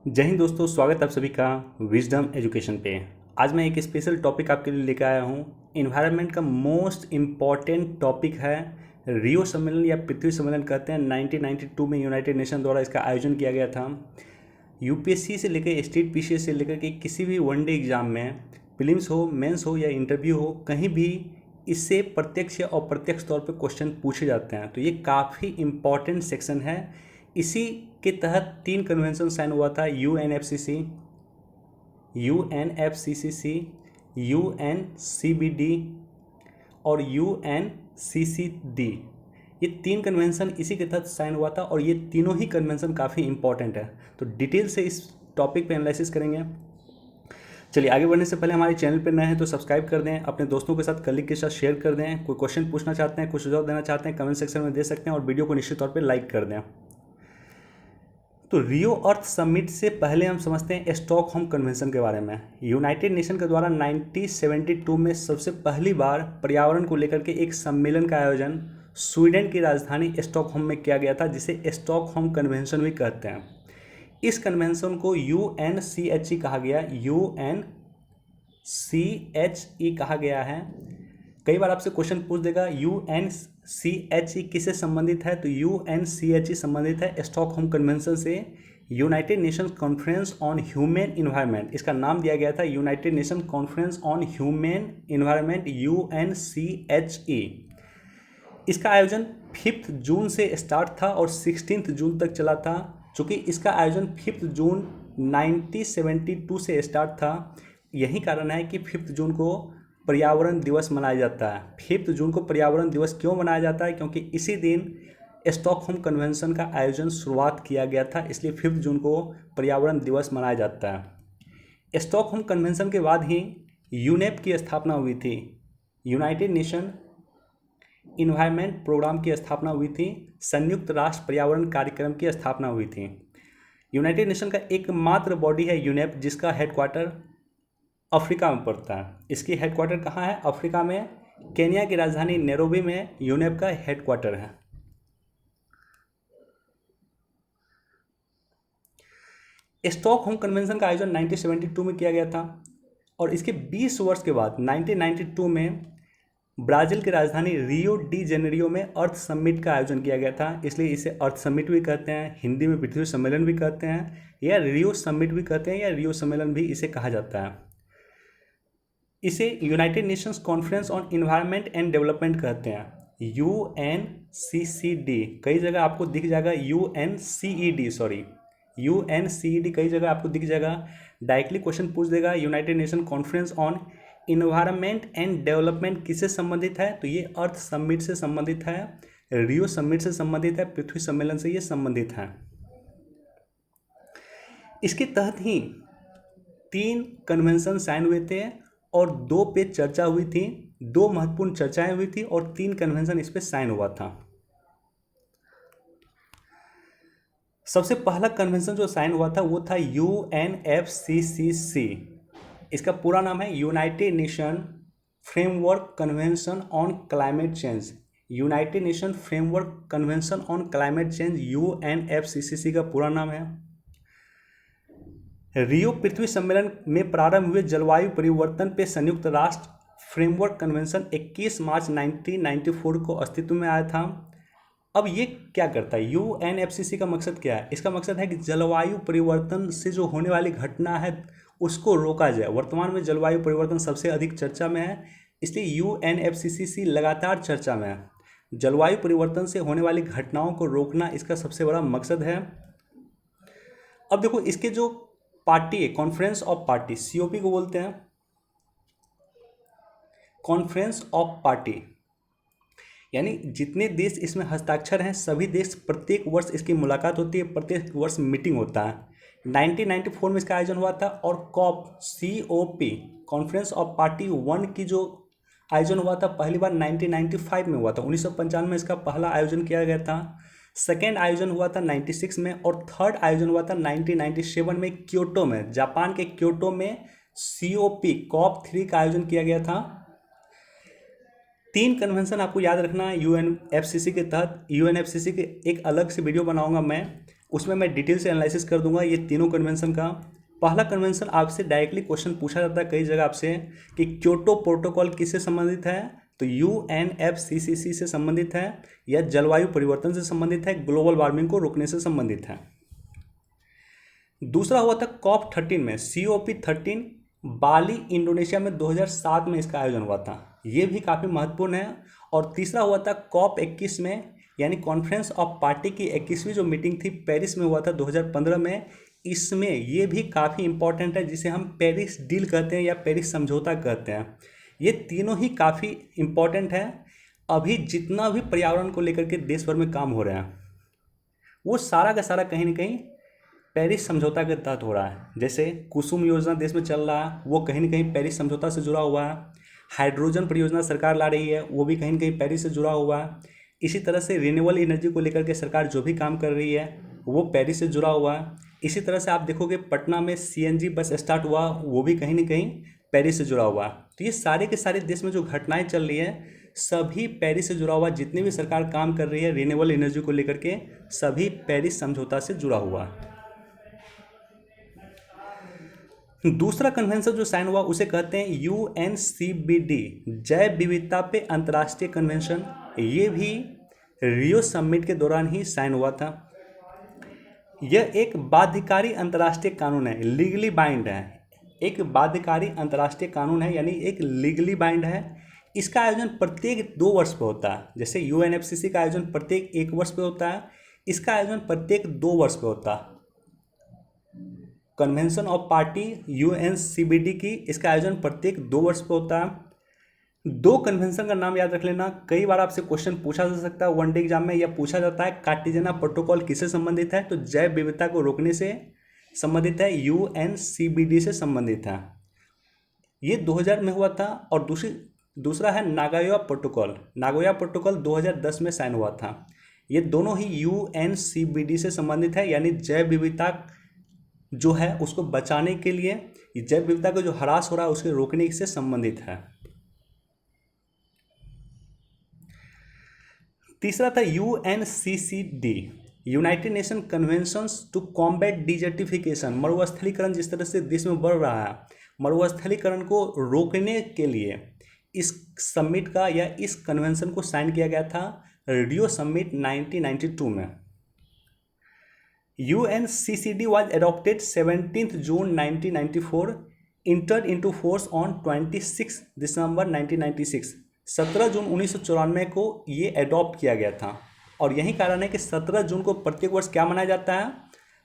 जय हिंद दोस्तों, स्वागत है आप सभी का विजडम एजुकेशन पे। आज मैं एक स्पेशल टॉपिक आपके लिए लेकर आया हूँ। इन्वायरमेंट का मोस्ट इम्पॉर्टेंट टॉपिक है रियो सम्मेलन या पृथ्वी सम्मेलन कहते हैं। 1992 में यूनाइटेड नेशन द्वारा इसका आयोजन किया गया था। यूपीएससी से लेकर स्टेट पीसीएस से लेकर के किसी भी वनडे एग्जाम में प्रीलिम्स हो, मेंस हो या इंटरव्यू हो, कहीं भी इससे प्रत्यक्ष या अप्रत्यक्ष तौर पे क्वेश्चन पूछे जाते हैं। तो ये काफ़ी इम्पॉर्टेंट सेक्शन है। इसी के तहत 3 कन्वेंशन साइन हुआ था। यूएनएफसीसी, यूएनसीबीडी और यूएनसीसीडी। ये 3 कन्वेंशन इसी के तहत साइन हुआ था और ये तीनों ही कन्वेंशन काफ़ी इंपॉर्टेंट है। तो डिटेल से इस टॉपिक पे एनालिसिस करेंगे। चलिए आगे बढ़ने से पहले हमारे चैनल पर नए हैं तो सब्सक्राइब कर दें, अपने दोस्तों के साथ, कलीग के साथ शेयर कर दें। कोई क्वेश्चन पूछना चाहते हैं, कुछ सुझाव देना चाहते हैं, कमेंट सेक्शन में दे सकते हैं और वीडियो को निश्चित तौर पर लाइक कर दें। तो रियो अर्थ समिट से पहले हम समझते हैं स्टॉकहोम कन्वेंशन के बारे में। यूनाइटेड नेशन के द्वारा 1972 में सबसे पहली बार पर्यावरण को लेकर के एक सम्मेलन का आयोजन स्वीडन की राजधानी स्टॉकहोम में किया गया था, जिसे स्टॉकहोम कन्वेंशन भी कहते हैं। इस कन्वेंशन को यूएनसीएचई कहा गया, यूएनसीएचई कहा गया है। कई बार आपसे क्वेश्चन पूछ देगा यूएनसीएचई किससे संबंधित है, तो यूएनसीएचई संबंधित है स्टॉकहोम कन्वेंशन से। United nation conference on human environment, इसका नाम दिया गया था united nation conference on human environment, UNCHE. इसका आयोजन 5 जून से स्टार्ट था और 16 जून तक चला था। चूँकि इसका आयोजन 5 जून 1972 से स्टार्ट था, यही कारण है कि 5 जून को पर्यावरण दिवस मनाया जाता है। 5 जून को पर्यावरण दिवस क्यों मनाया जाता है? क्योंकि इसी दिन स्टॉकहोम कन्वेंशन का आयोजन शुरुआत किया गया था, इसलिए 5 जून को पर्यावरण दिवस मनाया जाता है। स्टॉकहोम कन्वेंशन के बाद ही यूनेप की स्थापना हुई थी, यूनाइटेड नेशन इन्वायरमेंट प्रोग्राम की स्थापना हुई थी, संयुक्त राष्ट्र पर्यावरण कार्यक्रम की स्थापना हुई थी। यूनाइटेड नेशन का एकमात्र बॉडी है यूनेप, जिसका हेडक्वार्टर अफ्रीका में पड़ता है। इसकी हेडक्वार्टर कहाँ है? अफ्रीका में, केन्या की राजधानी नैरोबी में यूनेप का हेडक्वार्टर है। स्टॉकहोम कन्वेंशन का आयोजन 1972 में किया गया था और इसके 20 वर्ष के बाद 1992 में ब्राज़ील की राजधानी रियो डी जेनेरियो में अर्थ समिट का आयोजन किया गया था। इसलिए इसे अर्थ समिट भी कहते हैं, हिंदी में पृथ्वी सम्मेलन भी कहते हैं, या रियो समिट भी कहते हैं, या रियो सम्मेलन भी इसे कहा जाता है। इसे United Nations conference on environment and development कहते हैं, यूएनसीसीडी। कई जगह आपको दिख जाएगा यूएनसीईडी कई जगह आपको दिख जाएगा। डायरेक्टली क्वेश्चन पूछ देगा United nation conference on environment and development किससे संबंधित है, तो ये अर्थ समिट से संबंधित है, रियो समिट से संबंधित है, पृथ्वी सम्मेलन से ये संबंधित है। इसके तहत ही 3 कन्वेंशन साइन हुए थे और 2 पे चर्चा हुई थी, 2 महत्वपूर्ण चर्चाएं हुई थी और 3 कन्वेंशन इस पे साइन हुआ था। सबसे पहला कन्वेंशन जो साइन हुआ था वो था यूएनएफसीसीसी। इसका पूरा नाम है United nation framework convention on climate change. United nation framework convention on climate change, UNFCCC का पूरा नाम है। रियो पृथ्वी सम्मेलन में प्रारंभ हुए जलवायु परिवर्तन पे संयुक्त राष्ट्र फ्रेमवर्क कन्वेंशन 21 मार्च 1994 को अस्तित्व में आया था। अब ये क्या करता है? यूएनएफसीसी का मकसद क्या है? इसका मकसद है कि जलवायु परिवर्तन से जो होने वाली घटना है उसको रोका जाए। वर्तमान में जलवायु परिवर्तन सबसे अधिक चर्चा में है, इसलिए यूएनएफसीसी लगातार चर्चा में है। जलवायु परिवर्तन से होने वाली घटनाओं को रोकना इसका सबसे बड़ा मकसद है। अब देखो, इसके जो पार्टी है, कॉन्फ्रेंस ऑफ पार्टी, सीओपी को बोलते हैं, कॉन्फ्रेंस ऑफ पार्टी, यानी जितने देश इसमें हस्ताक्षर हैं सभी देश, प्रत्येक वर्ष इसकी मुलाकात होती है, प्रत्येक वर्ष मीटिंग होता है। 1994 में इसका आयोजन हुआ था और COP कॉन्फ्रेंस ऑफ पार्टी 1 की जो आयोजन हुआ था पहली बार 1995 में हुआ था। 1995 में इसका पहला आयोजन किया गया था। सेकेंड आयोजन हुआ था 96 में और थर्ड आयोजन हुआ था 1997 में क्योटो में, जापान के क्योटो में COP 3 का आयोजन किया गया था। 3 कन्वेंशन आपको याद रखना है यूएनएफसीसी के तहत। यूएनएफसीसी के एक अलग से वीडियो बनाऊंगा मैं, उसमें मैं डिटेल से एनालिसिस कर दूंगा ये तीनों कन्वेंशन का। पहला कन्वेंशन आपसे डायरेक्टली क्वेश्चन पूछा जाता है कई जगह आपसे कि क्योटो प्रोटोकॉल किससे संबंधित है, तो UNFCCC से संबंधित है, या जलवायु परिवर्तन से संबंधित है, ग्लोबल वार्मिंग को रोकने से संबंधित है। दूसरा हुआ था COP13 में, COP13 बाली इंडोनेशिया में 2007 में इसका आयोजन हुआ था, ये भी काफ़ी महत्वपूर्ण है। और तीसरा हुआ था COP21 में, यानी कॉन्फ्रेंस ऑफ पार्टी की 21वीं जो मीटिंग थी पेरिस में हुआ था 2015 में। इसमें ये भी काफ़ी इंपॉर्टेंट है, जिसे हम पेरिस डील कहते हैं या पेरिस समझौता कहते हैं। ये तीनों ही काफ़ी इंपॉर्टेंट है। अभी जितना भी पर्यावरण को लेकर के देश भर में काम हो रहा है वो सारा का सारा कहीं ना कहीं पेरिस समझौता के तहत हो रहा है। जैसे कुसुम योजना देश में चल रहा है, वो कहीं ना कहीं पेरिस समझौता से जुड़ा हुआ है। हाइड्रोजन परियोजना सरकार ला रही है, वो भी कहीं ना कहीं पेरिस से जुड़ा हुआ है। इसी तरह से रिन्यूएबल एनर्जी को लेकर के सरकार जो भी काम कर रही है वो पेरिस से जुड़ा हुआ है। इसी तरह से आप देखोगे पटना में CNG बस स्टार्ट हुआ, वो भी कहीं ना कहीं पेरिस से जुड़ा हुआ है। तो ये सारे के सारे देश में जो घटनाएं चल रही है सभी पेरिस से जुड़ा हुआ। जितनी भी सरकार काम कर रही है रिन्यूएबल एनर्जी को लेकर के, सभी पेरिस समझौता से जुड़ा हुआ है। दूसरा कन्वेंशन जो साइन हुआ उसे कहते हैं UNCBD, जैव विविधता पे अंतर्राष्ट्रीय कन्वेंशन। ये भी रियो समिट के दौरान ही साइन हुआ था। यह एक बाध्यकारी अंतर्राष्ट्रीय कानून है, लीगली बाइंड है। एक बाध्यकारी अंतर्राष्ट्रीय कानून है, यानी एक लीगली बाइंड है। इसका आयोजन प्रत्येक 2 वर्ष पे होता है। जैसे UNFCCC का आयोजन प्रत्येक 1 वर्ष पे होता है, इसका आयोजन प्रत्येक 2 वर्ष पे होता है। कन्वेंशन ऑफ पार्टी UNCBD की, इसका आयोजन प्रत्येक 2 वर्ष पे होता है। 2 कन्वेंशन का नाम याद रख लेना, कई बार आपसे क्वेश्चन पूछा जा सकता है वनडे एग्जाम में, या पूछा जाता है कार्टेजिना प्रोटोकॉल किससे संबंधित है, तो जैव विविधता को रोकने से संबंधित है, UNCBD से संबंधित है। ये 2000 में हुआ था। और दूसरा है नागोया प्रोटोकॉल। नागोया प्रोटोकॉल 2010 में साइन हुआ था। ये दोनों ही UNCBD से संबंधित है, यानी जैव विविधता जो है उसको बचाने के लिए, जैव विविधता को जो ह्रास हो रहा है उसके रोकने से संबंधित है। तीसरा था UNCCD, United Nation conventions to combat desertification. मरुस्थलीकरण जिस तरह से देश में बढ़ रहा है, मरुस्थलीकरण को रोकने के लिए इस समिट का या इस कन्वेंशन को साइन किया गया था रियो समिट 1992 में। UNCCD was adopted 17th June 1994, entered into force on 26 December 1996। 17 जून 1994 को ये अडॉप्ट किया गया था। और यही कारण है कि 17 जून को प्रत्येक वर्ष क्या मनाया जाता है,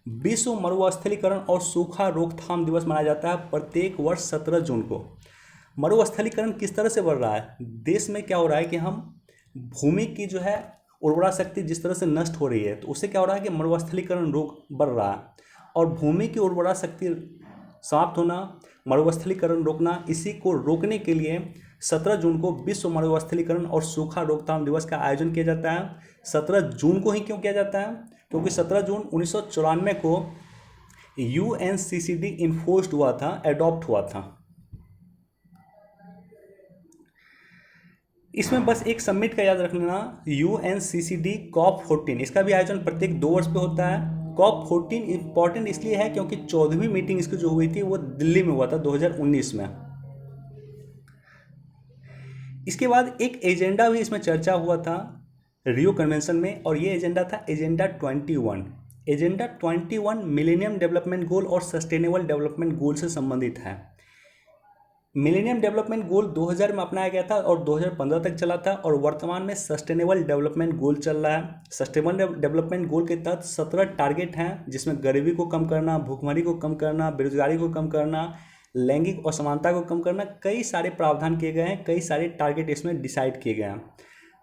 विश्व मरुस्थलीकरण और सूखा रोकथाम दिवस मनाया जाता है प्रत्येक वर्ष 17 जून को। मरुस्थलीकरण किस तरह से बढ़ रहा है, देश में क्या हो रहा है कि हम भूमि की जो है उर्वरा शक्ति जिस तरह से नष्ट हो रही है, तो उससे क्या हो रहा है कि मरुस्थलीकरण बढ़ रहा है। और भूमि की उर्वरा शक्ति समाप्त होना, मरुस्थलीकरण रोकना, इसी को रोकने के लिए 17 जून को विश्व मरुस्थलीकरण और सूखा रोकथाम दिवस का आयोजन किया जाता है। 17 जून को ही क्यों किया जाता है, क्योंकि 17 जून 1994 को UNCCD इन्फोर्स्ड हुआ था, एडॉप्ट हुआ था। इसमें बस एक समिट का याद रख लेना, UNCCD COP14, इसका भी आयोजन प्रत्येक 2 वर्ष पे होता है। COP14 इंपॉर्टेंट इसलिए है क्योंकि 14वीं मीटिंग इसकी जो हुई थी वो दिल्ली में हुआ था 2019 में। इसके बाद एक एजेंडा भी इसमें चर्चा हुआ था रियो कन्वेंशन में, और ये एजेंडा था agenda 21। Agenda 21 millennium development goal और सस्टेनेबल डेवलपमेंट गोल से संबंधित है। मिलेनियम डेवलपमेंट गोल 2000 में अपनाया गया था और 2015 तक चला था, और वर्तमान में सस्टेनेबल डेवलपमेंट गोल चल रहा है। सस्टेनेबल डेवलपमेंट गोल के तहत 17 टारगेट हैं, जिसमें गरीबी को कम करना, भूखमरी को कम करना, बेरोजगारी को कम करना, लैंगिक असमानता को कम करना, कई सारे प्रावधान किए गए हैं, कई सारे टारगेट इसमें डिसाइड किए गए हैं।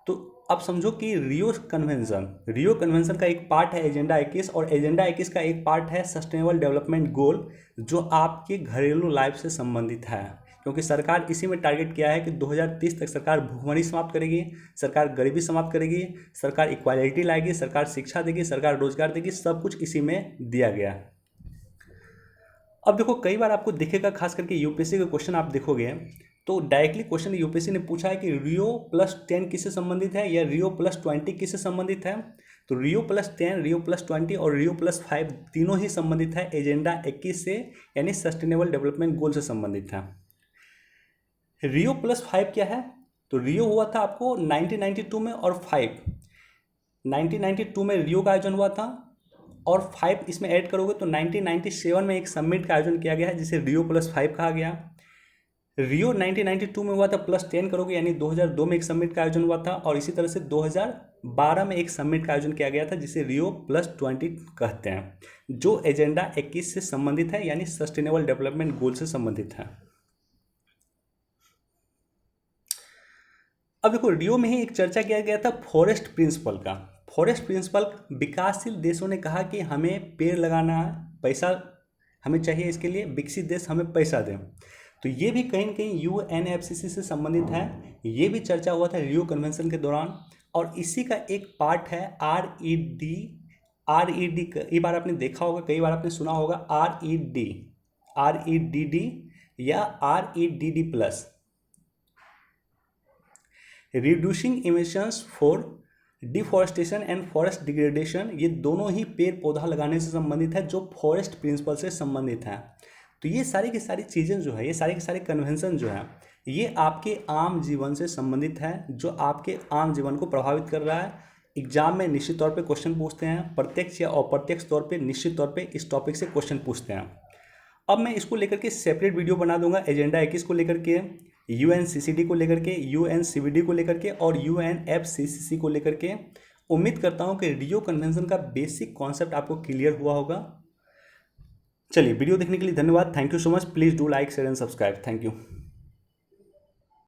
तो अब समझो कि रियो कन्वेंशन का एक पार्ट है एजेंडा 21, और एजेंडा 21 का एक पार्ट है सस्टेनेबल डेवलपमेंट गोल, जो आपके घरेलू लाइफ से संबंधित है। क्योंकि सरकार इसी में टारगेट किया है कि 2030 तक सरकार भूखमरी समाप्त करेगी, सरकार गरीबी समाप्त करेगी, सरकार इक्वालिटी लाएगी, सरकार शिक्षा देगी, सरकार रोजगार देगी, सब कुछ इसी में दिया गया। अब देखो कई बार आपको दिखेगा, खास करके यूपीएससी के क्वेश्चन आप देखोगे तो डायरेक्टली क्वेश्चन यूपीएससी ने पूछा है कि रियो+10 किससे संबंधित है या रियो+20 किससे संबंधित है। तो रियो +10, रियो +20 और रियो +5 तीनों ही संबंधित है एजेंडा 21 से, यानी सस्टेनेबल डेवलपमेंट गोल से संबंधित है। रियो +5 क्या है? तो रियो हुआ था आपको 1992 में, और 5 1992 में रियो का आयोजन हुआ था, और 5 इसमें ऐड करोगे तो 1997 में एक समिट का आयोजन किया गया है जिसे रियो +5 कहा गया। रियो 1992 में हुआ था, +10 करोगे यानी 2002 में एक समिट का आयोजन हुआ था, और इसी तरह से 2012 में एक समिट का आयोजन किया गया था जिसे रियो +20 कहते हैं, जो एजेंडा 21 से संबंधित है, यानी सस्टेनेबल डेवलपमेंट गोल से संबंधित है। अब देखो, रियो में ही एक चर्चा किया गया था फॉरेस्ट प्रिंसिपल का। फॉरेस्ट प्रिंसिपल, विकासशील देशों ने कहा कि हमें पेड़ लगाना है, पैसा हमें चाहिए इसके लिए, विकसित देश हमें पैसा दें। तो ये भी कहीं न कहीं UNFCCC से संबंधित है, ये भी चर्चा हुआ था रियो कन्वेंशन के दौरान, और इसी का एक पार्ट है RED। कई बार आपने देखा होगा, कई बार आपने सुना होगा REDD या REDD+। Reducing emissions for deforestation and forest degradation, ये दोनों ही पेड़ पौधा लगाने से संबंधित है, जो फॉरेस्ट प्रिंसिपल से संबंधित है। तो ये सारी की सारी चीज़ें जो है, ये सारे के सारे कन्वेंशन जो है, ये आपके आम जीवन से संबंधित है, जो आपके आम जीवन को प्रभावित कर रहा है। एग्जाम में निश्चित तौर पे क्वेश्चन पूछते हैं, प्रत्यक्ष या अप्रत्यक्ष तौर पे निश्चित तौर पे इस टॉपिक से क्वेश्चन पूछते हैं। अब मैं इसको लेकर के सेपरेट वीडियो बना दूंगा, एजेंडा 21 को लेकर के, UNCCD को लेकर के, UNCBD को लेकर के, और UNFCCC को लेकर के। उम्मीद करता हूं कि रियो कन्वेंशन का बेसिक कॉन्सेप्ट आपको क्लियर हुआ होगा। चलिए, वीडियो देखने के लिए धन्यवाद। Thank you so much. Please do like, share and subscribe. Thank you.